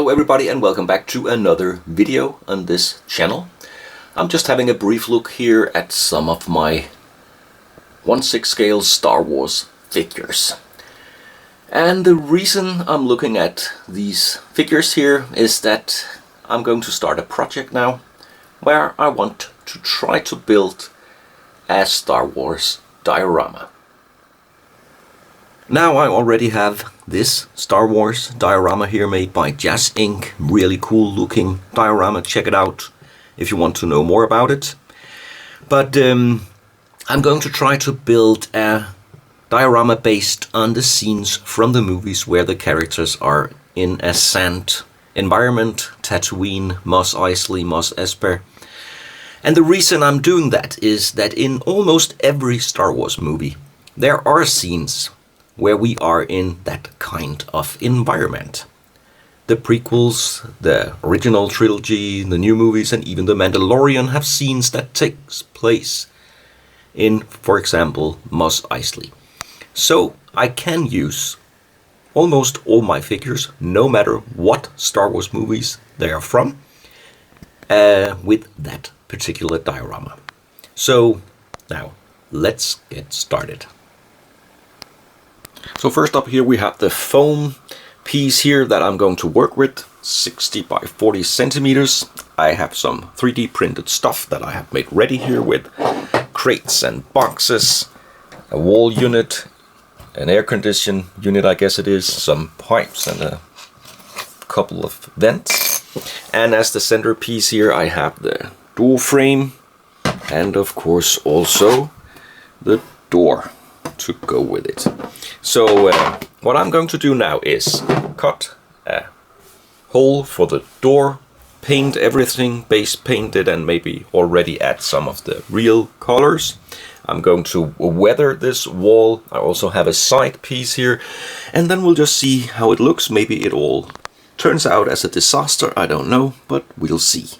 Hello everybody and welcome back to another video on this channel. I'm just having a brief look here at some of my 1/6 scale Star Wars figures. And the reason I'm looking at these figures here is that I'm going to start a project now where I want to try to build a Star Wars diorama. Now I already have this Star Wars diorama here made by Jazz Inc. Really cool looking diorama, check it out if you want to know more about it. But I'm going to try to build a diorama based on the scenes from the movies where the characters are in a sand environment, Tatooine, Mos Eisley, Mos Espa. And the reason I'm doing that is that in almost every Star Wars movie there are scenes where we are in that kind of environment. The prequels, the original trilogy, the new movies, and even the Mandalorian have scenes that takes place in, for example, Mos Eisley. So I can use almost all my figures, no matter what Star Wars movies they are from, with that particular diorama. So now let's get started. So first up here we have the foam piece here that I'm going to work with, 60 by 40 centimeters. I have some 3D printed stuff that I have made ready here with crates and boxes, a wall unit, an air condition unit I guess it is, some pipes and a couple of vents. And as the centerpiece here I have the door frame and of course also the door to go with it. So what I'm going to do now is cut a hole for the door, paint everything, base paint it, and maybe already add some of the real colors. I'm going to weather this wall. I also have a side piece here, and then we'll just see how it looks. Maybe it all turns out as a disaster, I don't know, but we'll see.